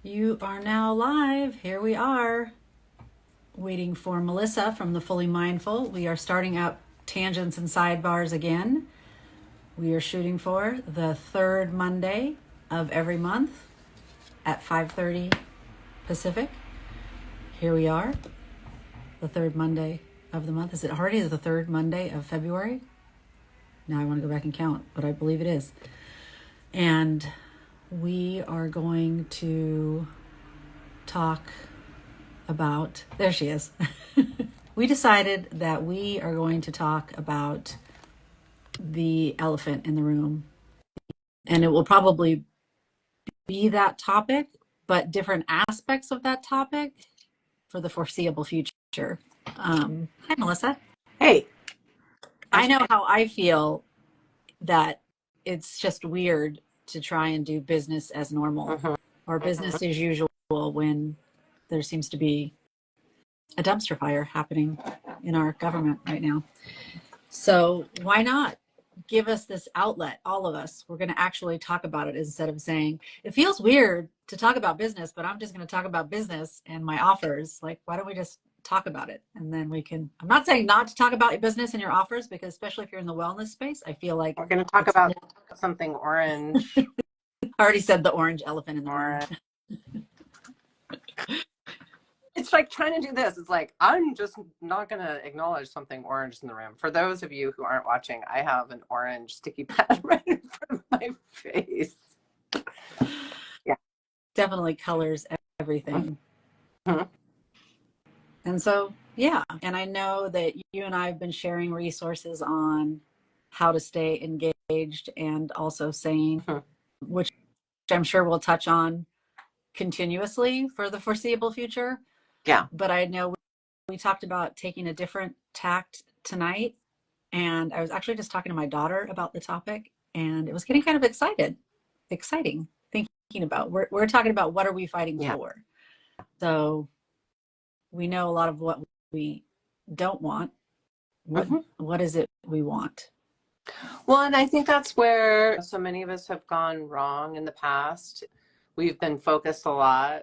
You are now live. Here we are, waiting for Melissa from the Fully Mindful. We are starting out tangents and sidebars again. We are shooting for the third Monday of every month at 5:30 Pacific. Here we are, the third Monday of the month. Is it already the third Monday of February? Now I want to go back and count, but I believe it is. And we are going to talk about, there she is. We decided that we are going to talk about the elephant in the room. And it will probably be that topic, but different aspects of that topic for the foreseeable future. Hi, Melissa. Hey. I know how I feel that it's just weird to try and do business as normal or business as usual when there seems to be a dumpster fire happening in our government right now. So why not give us this outlet, all of us? We're going to actually talk about it instead of saying, it feels weird to talk about business, but I'm just going to talk about business and my offers. Like, why don't we just talk about it? And then we can, I'm not saying not to talk about your business and your offers, because especially if you're in the wellness space, I feel like we're going to talk about something orange. I already said the orange elephant in the room. It's like trying to do this. It's like, I'm just not going to acknowledge something orange in the room. For those of you who aren't watching, I have an orange sticky pad right in front of my face. Yeah. Definitely colors everything. Mm-hmm. And so, yeah. And I know that you and I have been sharing resources on how to stay engaged and also sane, which I'm sure we'll touch on continuously for the foreseeable future. Yeah. But I know we talked about taking a different tact tonight. And I was actually just talking to my daughter about the topic, and it was getting kind of exciting thinking about, we're talking about what are we fighting for? So we know a lot of what we don't want. What is it we want? Well, and I think that's where so many of us have gone wrong in the past. We've been focused a lot.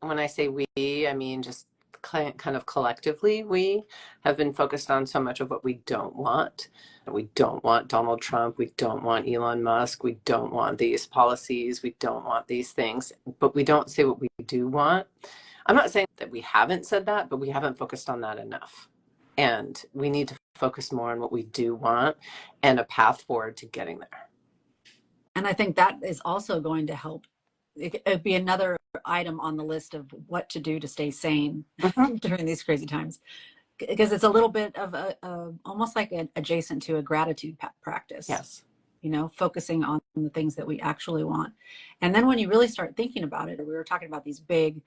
When I say we, I mean just kind of collectively, we have been focused on so much of what we don't want. We don't want Donald Trump. We don't want Elon Musk. We don't want these policies. We don't want these things. But we don't say what we do want. I'm not saying that we haven't said that, but we haven't focused on that enough. And we need to focus more on what we do want and a path forward to getting there. And I think that is also going to help. It'd be another item on the list of what to do to stay sane during these crazy times, because it's a little bit of almost like an adjacent to a gratitude practice. Yes. You know, focusing on the things that we actually want. And then when you really start thinking about it, we were talking about these big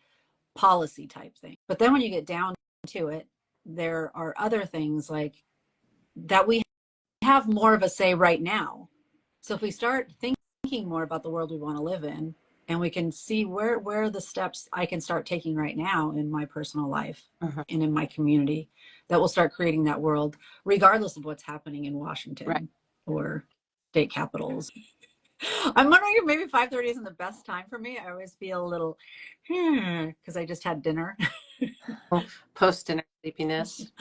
policy type things, but then when you get down to it, there are other things like that we have more of a say right now. So if we start thinking more about the world we want to live in, and we can see where are the steps I can start taking right now in my personal life and in my community, that will start creating that world, regardless of what's happening in Washington or state capitals. I'm wondering if maybe 5:30 isn't the best time for me. I always feel a little, because I just had dinner. Post-dinner sleepiness.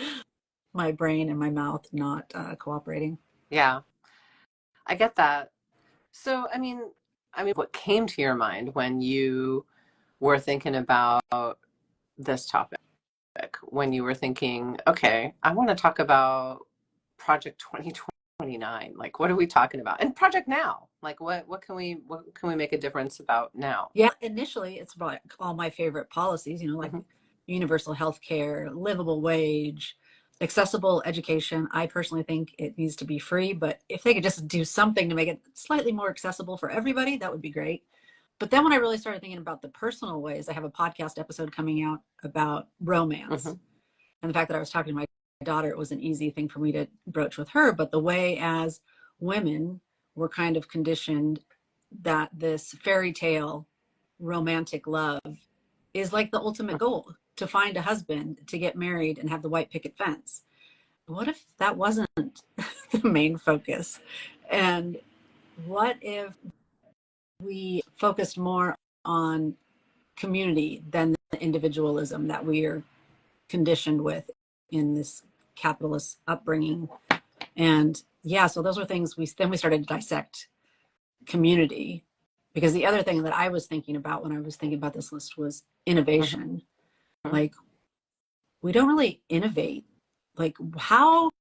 My brain and my mouth not cooperating. Yeah, I get that. So, I mean, what came to your mind when you were thinking about this topic? When you were thinking, okay, I want to talk about Project 2029. Like, what are we talking about? And Project Now. Like, what can we make a difference about now? Yeah, initially it's about all my favorite policies, you know, like universal health care, livable wage, accessible education. I personally think it needs to be free, but if they could just do something to make it slightly more accessible for everybody, that would be great. But then when I really started thinking about the personal ways, I have a podcast episode coming out about romance. And the fact that I was talking to my daughter, it was an easy thing for me to broach with her. But the way as women were kind of conditioned that this fairy tale romantic love is like the ultimate goal, to find a husband, to get married and have the white picket fence. What if that wasn't the main focus? And what if we focused more on community than the individualism that we are conditioned with in this capitalist upbringing. And yeah, so those were things we started to dissect community, because the other thing that I was thinking about when I was thinking about this list was innovation. Mm-hmm. Like, we don't really innovate. Like, how,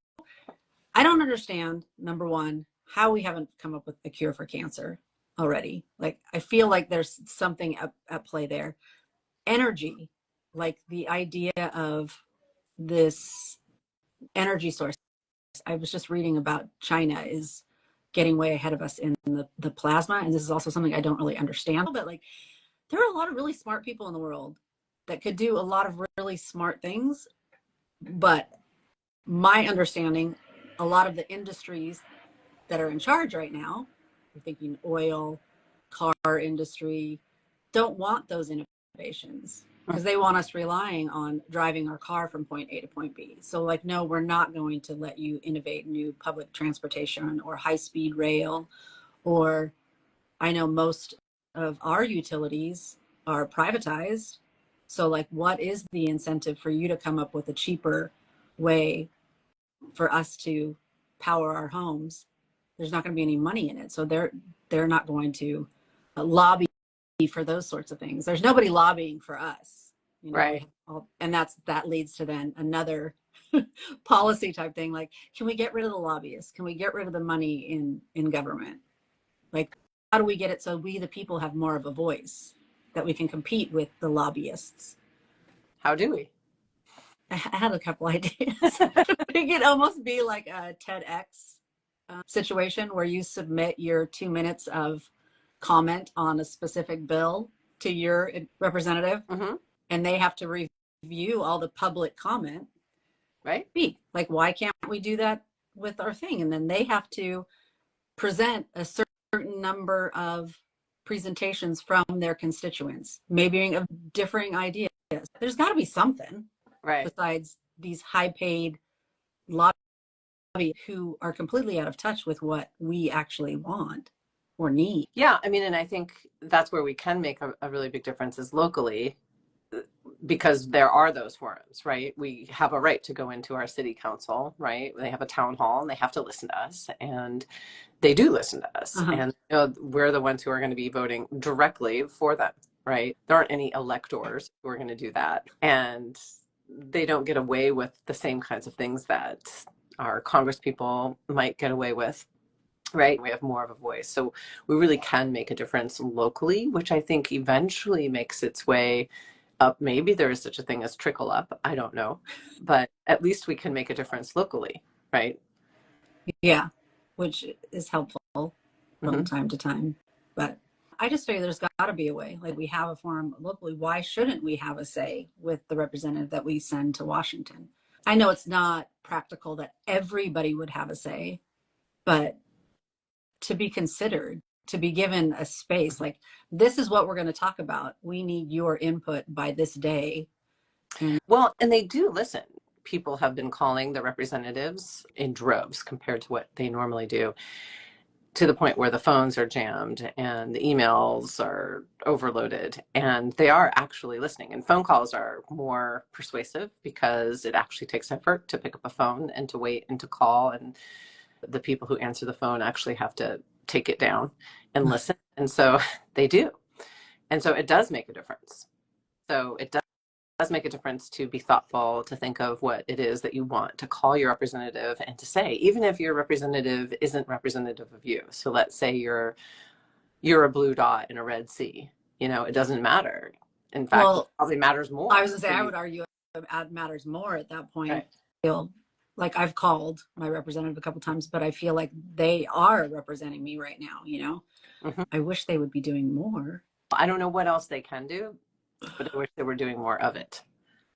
I don't understand, number one, how we haven't come up with a cure for cancer already. Like, I feel like there's something at play there. Energy, like the idea of this energy source. I was just reading about China is getting way ahead of us in the plasma. And this is also something I don't really understand, but like, there are a lot of really smart people in the world that could do a lot of really smart things. But my understanding, a lot of the industries that are in charge right now, you're thinking oil, car industry, don't want those innovations, because they want us relying on driving our car from point A to point B. So like, no, we're not going to let you innovate new public transportation or high-speed rail. Or I know most of our utilities are privatized. So like, what is the incentive for you to come up with a cheaper way for us to power our homes? There's not going to be any money in it. So they're not going to lobby for those sorts of things. There's nobody lobbying for us, you know. Right. And that leads to then another policy type thing. Like, can we get rid of the lobbyists? Can we get rid of the money in government? Like, how do we get it so we, the people, have more of a voice, that we can compete with the lobbyists? How do we? I had a couple ideas. It could almost be like a TEDx situation where you submit your 2 minutes of comment on a specific bill to your representative, Mm-hmm. and they have to review all the public comment. Right. Like, why can't we do that with our thing? And then they have to present a certain number of presentations from their constituents, maybe of differing ideas. There's got to be something, Right. besides these high paid lobby who are completely out of touch with what we actually want or need. Yeah, I mean, and I think that's where we can make a really big difference is locally, because there are those forums, right? We have a right to go into our city council, right? They have a town hall and they have to listen to us, and they do listen to us. And you know, we're the ones who are going to be voting directly for them, right? There aren't any electors who are going to do that. And they don't get away with the same kinds of things that our Congress people might get away with. Right. We have more of a voice. So we really can make a difference locally, which I think eventually makes its way up. Maybe there is such a thing as trickle up. I don't know. But at least we can make a difference locally. Right. Yeah. Which is helpful from Mm-hmm. time to time. But I just figure there's got to be a way. Like, we have a forum locally. Why shouldn't we have a say with the representative that we send to Washington? I know it's not practical that everybody would have a say, but to be considered, to be given a space, like, this is what we're going to talk about. We need your input by this day. Well, and they do listen. People have been calling the representatives in droves compared to what they normally do, to the point where the phones are jammed and the emails are overloaded, and they are actually listening. And phone calls are more persuasive because it actually takes effort to pick up a phone and to wait and to call. And the people who answer the phone actually have to take it down and listen. And so they do. And so it does make a difference. So it does make a difference to be thoughtful, to think of what it is that you want, to call your representative and to say, even if your representative isn't representative of you. So let's say you're a blue dot in a red sea, you know, it doesn't matter. In fact, it probably matters more. I was going to say, I would argue it matters more at that point. Right. I feel like I've called my representative a couple times, but I feel like they are representing me right now, you know. Mm-hmm. I wish they would be doing more. I don't know what else they can do, but I wish they were doing more of it.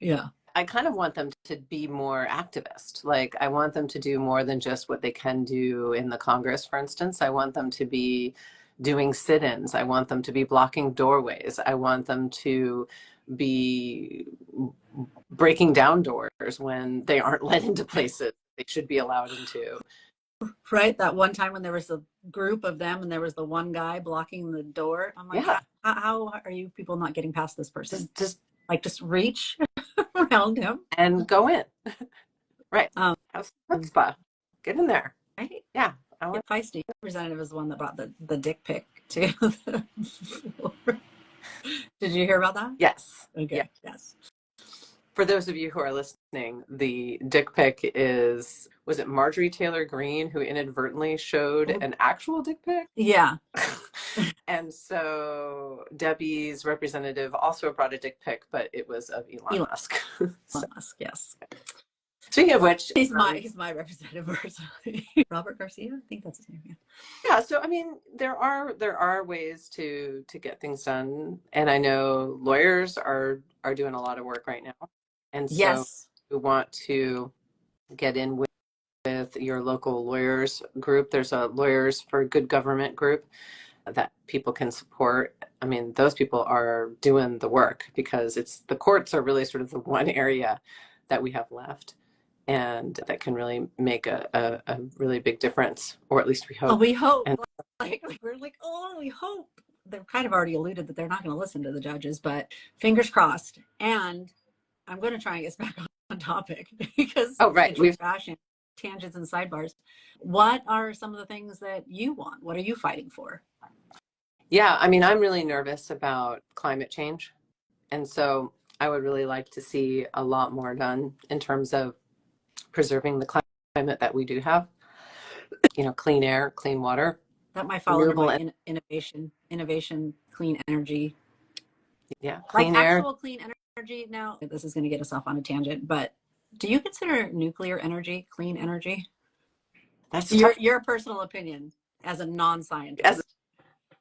Yeah. I kind of want them to be more activist. Like, I want them to do more than just what they can do in the Congress, for instance. I want them to be doing sit-ins. I want them to be blocking doorways. I want them to be breaking down doors when they aren't let into places they should be allowed into. Right? That one time when there was a group of them and there was the one guy blocking the door. I'm like, Yeah. how are you people not getting past this person? Just Like, just reach around him. and go in. Right. Um, Have some chutzpah. Get in there. right? Yeah. I want. Feisty representative is the one that brought the dick pic to the floor. Did you hear about that? Yes. Okay. Yeah. Yes. For those of you who are listening, the dick pic was it Marjorie Taylor Greene who inadvertently showed an actual dick pic? Yeah. And so Debbie's representative also brought a dick pic, but it was of Elon Musk. So, Elon Musk, yes. speaking of which, He's my representative personally. Robert Garcia, I think that's his name. Yeah. Yeah, so I mean, there are ways to get things done, and I know lawyers are doing a lot of work right now, and so Yes. we want to get in with your local lawyers group. There's a Lawyers for Good Government group that people can support. I mean, those people are doing the work because the courts are really sort of the one area that we have left and that can really make a really big difference, or at least we hope. Oh, we hope. And We're like, oh, we hope. They've kind of already alluded that they're not going to listen to the judges, but fingers crossed. And I'm going to try and get back on topic because we've fashion, tangents and sidebars. What are some of the things that you want? What are you fighting for? Yeah, I mean, I'm really nervous about climate change. And so I would really like to see a lot more done in terms of preserving the climate that we do have. Clean air, clean water. That might fall under my innovation, clean energy. Yeah, clean air. Actual clean energy. Now, this is going to get us off on a tangent, but do you consider nuclear energy clean energy? That's your personal opinion as a non-scientist. As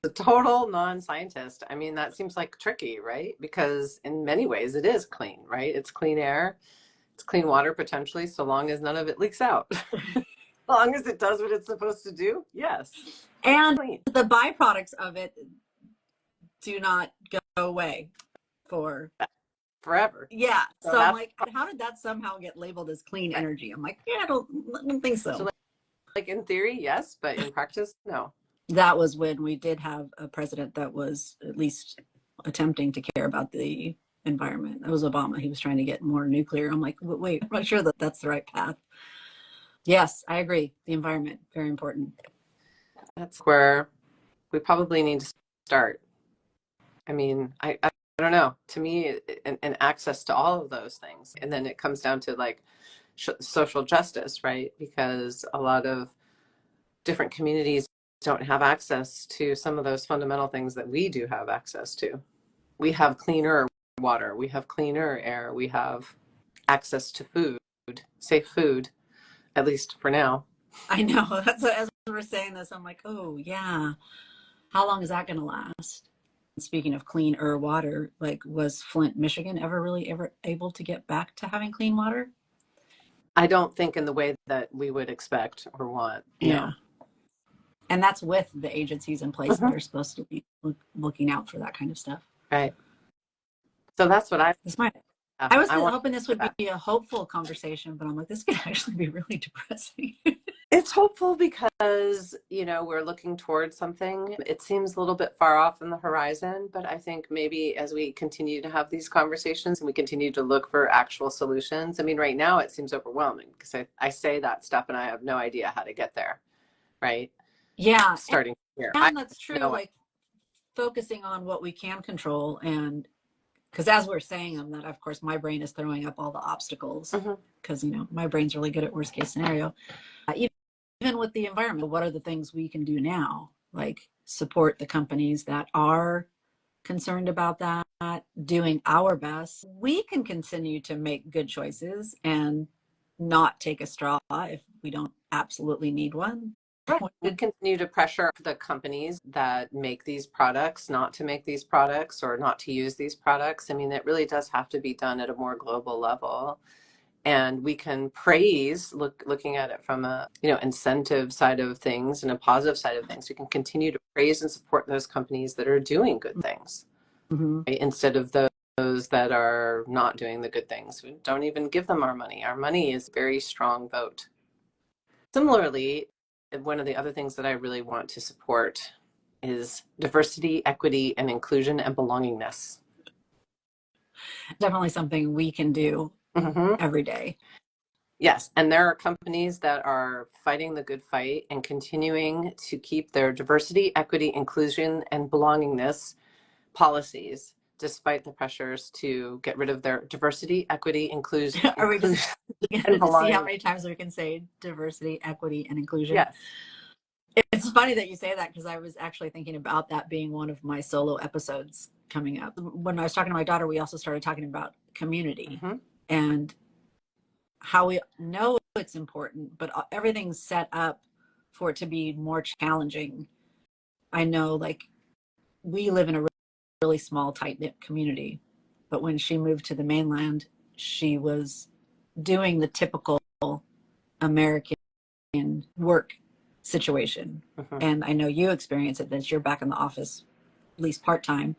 a total non-scientist, I mean, that seems like tricky, right? Because in many ways it is clean, right? It's clean air, it's clean water potentially, so long as none of it leaks out. As long as it does what it's supposed to do, yes. And the byproducts of it do not go away forever. Yeah. So I'm like, how did that somehow get labeled as clean energy? I'm like, yeah, I don't think so. So like in theory, yes, but in practice, no. That was when we did have a president that was at least attempting to care about the environment. That was Obama. He was trying to get more nuclear. I'm like, wait, I'm not sure that that's the right path. Yes, I agree. The environment, very important. That's where we probably need to start. I mean, I don't know. To me, and access to all of those things. And then it comes down to like social justice, right? Because a lot of different communities don't have access to some of those fundamental things that we do have access to. We have cleaner water, we have cleaner air, we have access to food, safe food, at least for now. I know. That's what, as we're saying this, I'm like, oh yeah, how long is that going to last? Speaking of cleaner water, like, was Flint, Michigan ever able to get back to having clean water? I don't think in the way that we would expect or want. Yeah. No. And that's with the agencies in place that are supposed to be looking out for that kind of stuff. Right. So that's what I was hoping this would be a hopeful conversation, but I'm like, this could actually be really depressing. It's hopeful because, we're looking towards something. It seems a little bit far off in the horizon, but I think maybe as we continue to have these conversations and we continue to look for actual solutions, I mean, right now it seems overwhelming because I say that stuff and I have no idea how to get there, right? Yeah. Starting here. And that's true, like focusing on what we can control, and because as we're saying them, that of course my brain is throwing up all the obstacles because my brain's really good at worst case scenario. Even with the environment, what are the things we can do now? Like support the companies that are concerned about that, doing our best. We can continue to make good choices and not take a straw if we don't absolutely need one. We continue to pressure the companies that make these products not to make these products or not to use these products. I mean, it really does have to be done at a more global level. And we can praise, looking at it from a incentive side of things and a positive side of things. We can continue to praise and support those companies that are doing good things, right? Instead of those that are not doing the good things. We don't even give them our money. Our money is a very strong vote. Similarly, one of the other things that I really want to support is diversity, equity, and inclusion and belongingness. Definitely something we can do every day. Yes, and there are companies that are fighting the good fight and continuing to keep their diversity, equity, inclusion, and belongingness policies, despite the pressures to get rid of their diversity, equity, inclusion, Are we just and to see how belonging. many times we can say diversity, equity, and inclusion? Yes. It's funny that you say that, because I was actually thinking about that being one of my solo episodes coming up. When I was talking to my daughter, we also started talking about community and how we know it's important, but everything's set up for it to be more challenging. I know, like, we live in a really small, tight-knit community, but when she moved to the mainland, she was doing the typical American work situation. And I know you experience it, that you're back in the office, at least part-time,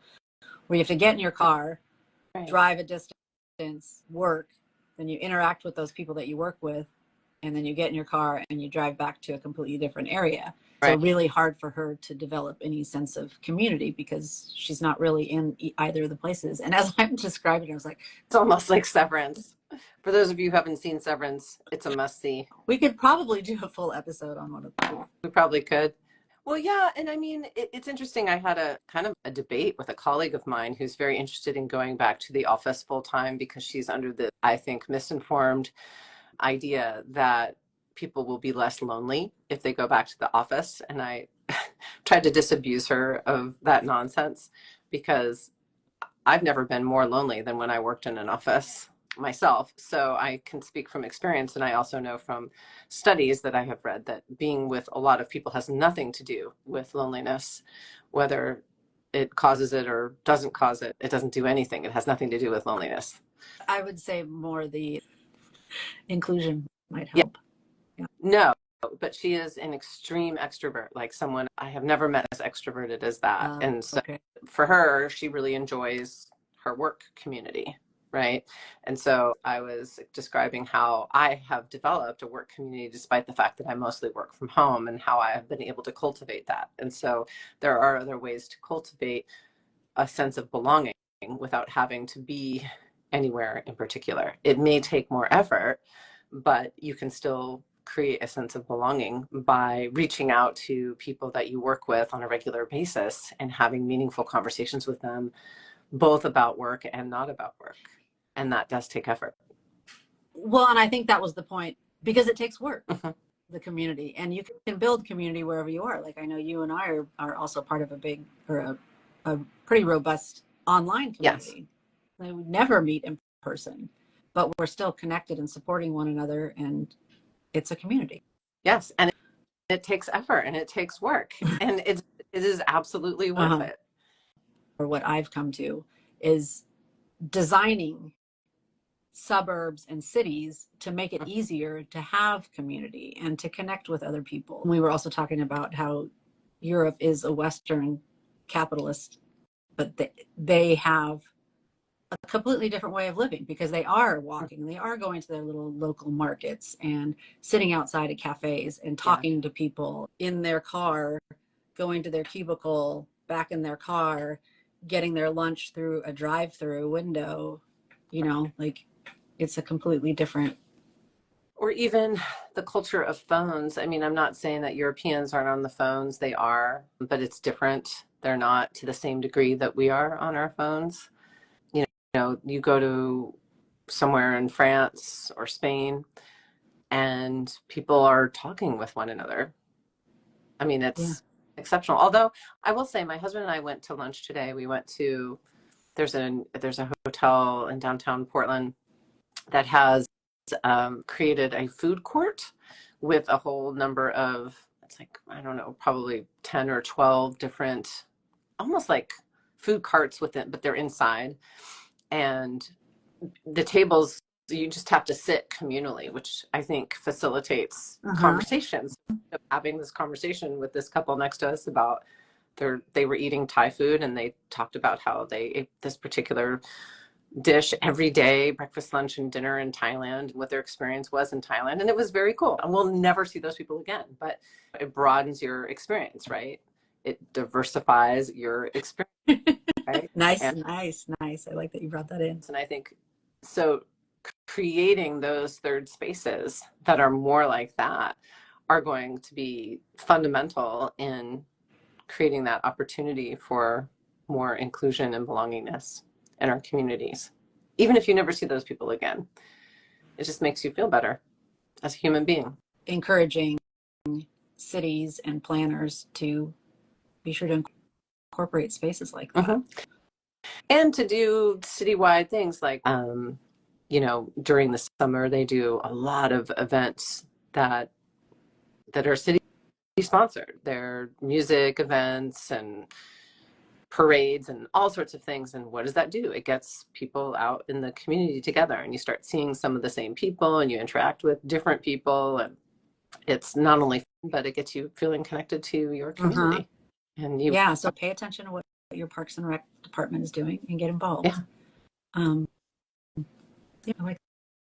where you have to get in your car, drive a distance, work, then you interact with those people that you work with, and then you get in your car and you drive back to a completely different area. So really hard for her to develop any sense of community because she's not really in either of the places. And as I'm describing it, I was like, it's almost like Severance. For those of you who haven't seen Severance, it's a must-see. We could probably do a full episode on one of them. We probably could. Well, yeah, and I mean, it's interesting. I had a kind of a debate with a colleague of mine who's very interested in going back to the office full-time because she's under the, I think, misinformed idea that people will be less lonely if they go back to the office. And I tried to disabuse her of that nonsense because I've never been more lonely than when I worked in an office myself. So I can speak from experience. And I also know from studies that I have read that being with a lot of people has nothing to do with loneliness, whether it causes it or doesn't cause it. It doesn't do anything. It has nothing to do with loneliness. I would say more the inclusion might help. Yeah. No, but she is an extreme extrovert, like someone I have never met as extroverted as that. And so for her, she really enjoys her work community, right? And so I was describing how I have developed a work community despite the fact that I mostly work from home and how I have been able to cultivate that. And so there are other ways to cultivate a sense of belonging without having to be anywhere in particular. It may take more effort, but you can still create a sense of belonging by reaching out to people that you work with on a regular basis and having meaningful conversations with them, both about work and not about work. And that does take effort. Well, and I think that was the point, because it takes work, the community, and you can build community wherever you are. Like, I know you and I are also part of a big, or a pretty robust online community. Yes. We would never meet in person, but we're still connected and supporting one another, and it's a community. Yes, and it takes effort and it takes work, and it is absolutely worth it. Or what I've come to is designing suburbs and cities to make it easier to have community and to connect with other people. We were also talking about how Europe is a Western capitalist, but they have a completely different way of living because they are walking, they are going to their little local markets and sitting outside of cafes and talking to people in their car, going to their cubicle, back in their car, getting their lunch through a drive-through window, you know, like it's a completely different. Or even the culture of phones. I mean, I'm not saying that Europeans aren't on the phones, they are, but it's different. They're not to the same degree that we are on our phones. You know, you go to somewhere in France or Spain and people are talking with one another. I mean, it's exceptional. Although I will say my husband and I went to lunch today. We went to, there's a hotel in downtown Portland that has created a food court with a whole number of, it's like, I don't know, probably 10 or 12 different, almost like food carts with it, but they're inside. And the tables, you just have to sit communally, which I think facilitates conversations. Having this conversation with this couple next to us about they were eating Thai food, and they talked about how they ate this particular dish every day, breakfast, lunch, and dinner in Thailand, what their experience was in Thailand. And it was very cool. And we'll never see those people again, but it broadens your experience, right? It diversifies your experience, right? Nice, And, nice, nice. I like that you brought that in. and I think so creating those third spaces that are more like that are going to be fundamental in creating that opportunity for more inclusion and belongingness in our communities. Even if you never see those people again, it just makes you feel better as a human being. Encouraging cities and planners to be sure to incorporate spaces like that. Mm-hmm. And to do citywide things like, during the summer, they do a lot of events that are city sponsored. They're music events and parades and all sorts of things. And what does that do? It gets people out in the community together, and you start seeing some of the same people, and you interact with different people. And it's not only fun, but it gets you feeling connected to your community. And so pay attention to what your Parks and Rec department is doing and get involved. Yeah. I like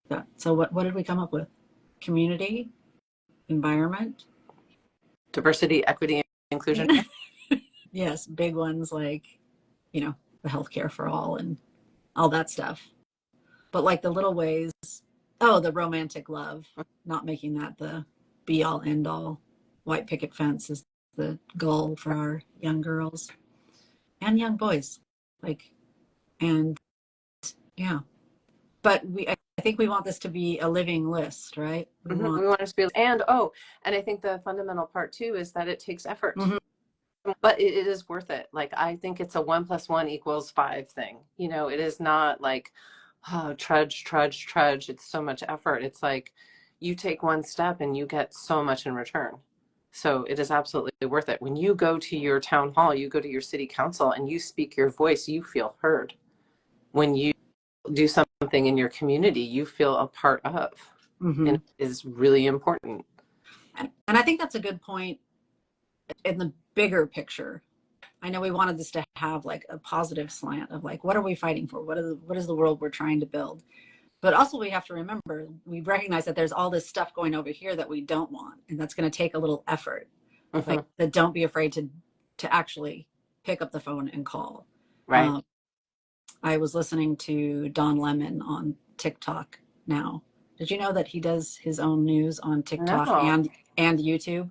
that. So what did we come up with? Community, environment, diversity, equity, inclusion. Yes, big ones like, the healthcare for all and all that stuff. But like the little ways, the romantic love, not making that the be all end all. White picket fence is the goal for our young girls and young boys. But I think we want this to be a living list, right? We want it to be, and I think the fundamental part too is that it takes effort. Mm-hmm. But it is worth it. Like, I think it's a 1 + 1 = 5 thing. It is not like, trudge. It's so much effort. It's like you take one step and you get so much in return. So it is absolutely worth it. When you go to your town hall, you go to your city council and you speak your voice, you feel heard. When you do something in your community, you feel a part of. Mm-hmm. And it is really important. And I think that's a good point in the bigger picture. I know we wanted this to have like a positive slant of like, what are we fighting for? What is the world we're trying to build? But also we have to remember, we recognize that there's all this stuff going over here that we don't want. And that's going to take a little effort. Mm-hmm. Like, that don't be afraid to actually pick up the phone and call. Right. I was listening to Don Lemon on TikTok now. Did you know that he does his own news on TikTok and YouTube?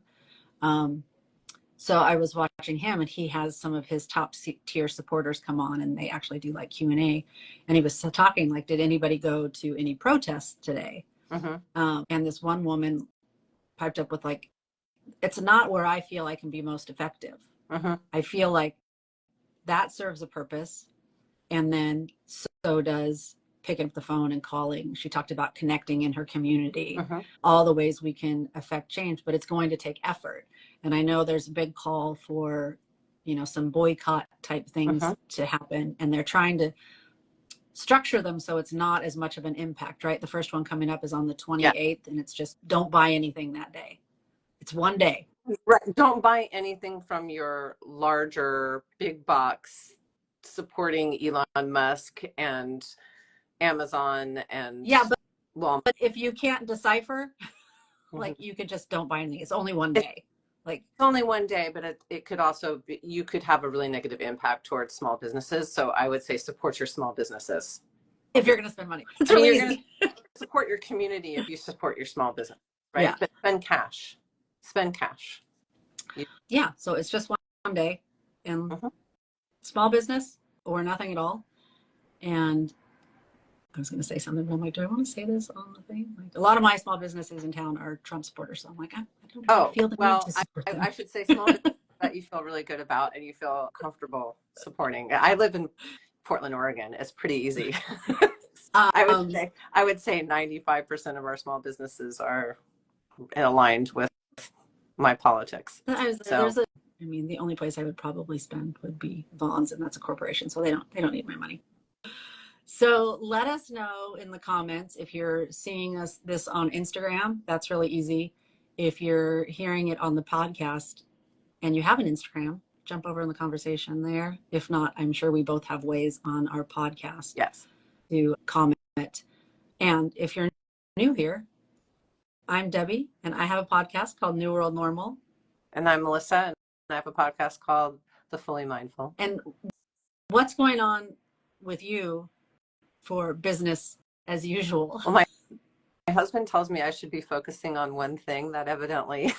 So I was watching him, and he has some of his top tier supporters come on, and they actually do like Q&A. And he was talking like, did anybody go to any protests today? Mm-hmm. And this one woman piped up with like, it's not where I feel I can be most effective. Mm-hmm. I feel like that serves a purpose. And then so does picking up the phone and calling. She talked about connecting in her community, mm-hmm. all the ways we can affect change, but it's going to take effort. And I know there's a big call for, some boycott type things mm-hmm. to happen. And they're trying to structure them so it's not as much of an impact, right? The first one coming up is on the 28th, and it's just don't buy anything that day. It's one day. Right. Don't buy anything from your larger big box supporting Elon Musk and Amazon and Walmart. But if you can't decipher, like, you could just don't buy anything. It's only one day. Like, it's only one day, but it could also be, you could have a really negative impact towards small businesses. So I would say support your small businesses. If you're going to spend money. It's really you're going to support your community if you support your small business, right? Yeah. But spend cash. Yeah. So it's just one day, and mm-hmm. small business or nothing at all. And I was going to say something, but I'm like, do I want to say this on the thing? Like, a lot of my small businesses in town are Trump supporters. So I'm like, I don't feel the need to support them. I should say small business that you feel really good about and you feel comfortable supporting. I live in Portland, Oregon. It's pretty easy. I would say 95% of our small businesses are aligned with my politics. The only place I would probably spend would be Vaughn's, and that's a corporation, so they don't need my money. So let us know in the comments if you're seeing this on Instagram. That's really easy. If you're hearing it on the podcast and you have an Instagram, jump over in the conversation there. If not, I'm sure we both have ways on our podcast. Yes. to comment. And if you're new here, I'm Debbie, and I have a podcast called New World Normal. And I'm Melissa, and I have a podcast called The Fully Mindful. And what's going on with you for business as usual? Well, my husband tells me I should be focusing on one thing. That evidently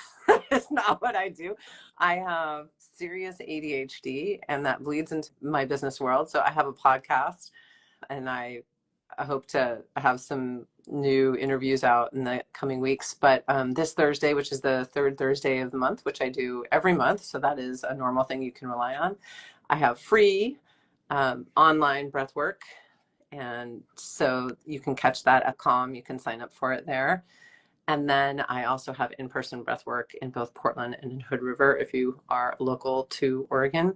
is not what I do. I have serious ADHD, and that bleeds into my business world. So I have a podcast, and I hope to have some new interviews out in the coming weeks. But this Thursday, which is the third Thursday of the month, which I do every month, so that is a normal thing you can rely on, I have free online breath work. And so you can catch that at Calm. You can sign up for it there. And then I also have in-person breath work in both Portland and in Hood River if you are local to Oregon.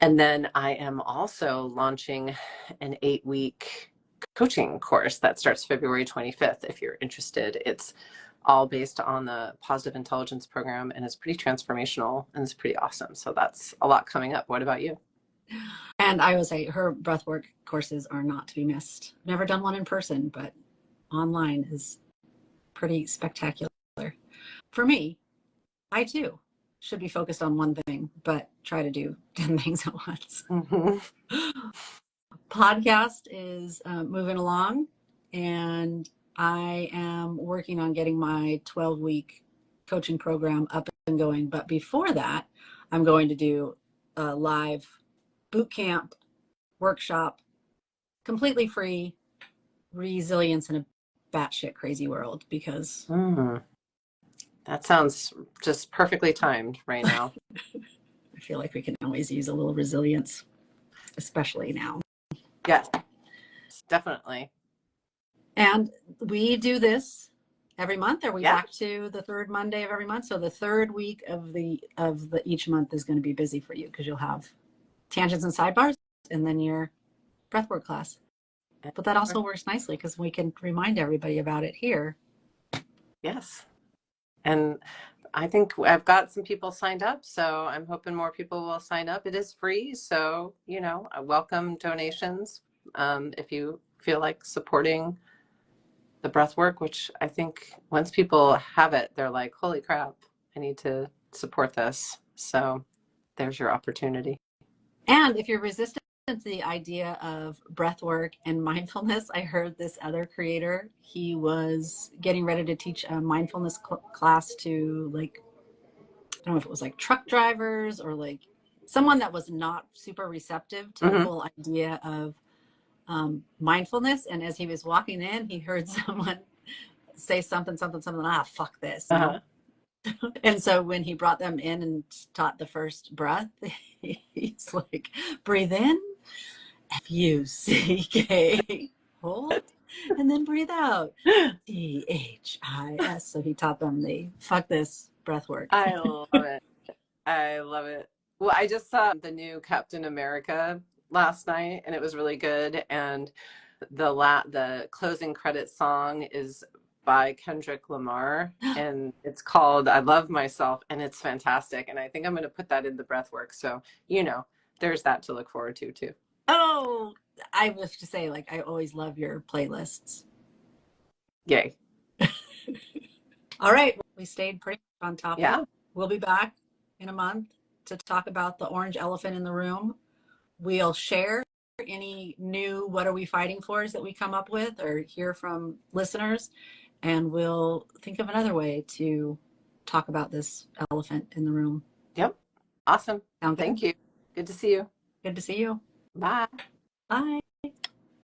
And then I am also launching an 8-week coaching course that starts February 25th if you're interested. It's all based on the Positive Intelligence program, and it's pretty transformational and it's pretty awesome. So that's a lot coming up. What about you? And I would say her breathwork courses are not to be missed. Never done one in person, but online is pretty spectacular. For me, I too should be focused on one thing, but try to do 10 things at once. Mm-hmm. Podcast is moving along, and I am working on getting my 12-week coaching program up and going. But before that, I'm going to do a live boot camp workshop, completely free, resilience in a batshit crazy world, because that sounds just perfectly timed right now. I feel like we can always use a little resilience, especially now. Yes, definitely. And we do this every month. Are we back to the third Monday of every month? So the third week of the each month is going to be busy for you, because you'll have tangents and sidebars, and then your breathwork class. But that also works nicely because we can remind everybody about it here. Yes. And I think I've got some people signed up, so I'm hoping more people will sign up. It is free, so, I welcome donations if you feel like supporting the breath work, which I think once people have it, they're like, holy crap, I need to support this. So there's your opportunity. And if you're resistant to the idea of breath work and mindfulness, I heard this other creator, he was getting ready to teach a mindfulness class to, like, I don't know if it was like truck drivers or like someone that was not super receptive to the whole idea of mindfulness. And as he was walking in, he heard someone say something, fuck this. And so when he brought them in and taught the first breath, he's like, breathe in, F-U-C-K, hold, and then breathe out, T-H-I-S. So he taught them the fuck this breath work. I love it. I love it. Well, I just saw the new Captain America last night, and it was really good. And the closing credits song is by Kendrick Lamar, and it's called I Love Myself, and it's fantastic. And I think I'm going to put that in the breath work. So, there's that to look forward to too. Oh, I was to say, like, I always love your playlists. Yay. All right. We stayed pretty on topic. Yeah. We'll be back in a month to talk about the orange elephant in the room. We'll share any new what are we fighting fors that we come up with or hear from listeners, and we'll think of another way to talk about this elephant in the room. Yep. Awesome. Sound good? Thank you. Good to see you. Good to see you. Bye. Bye.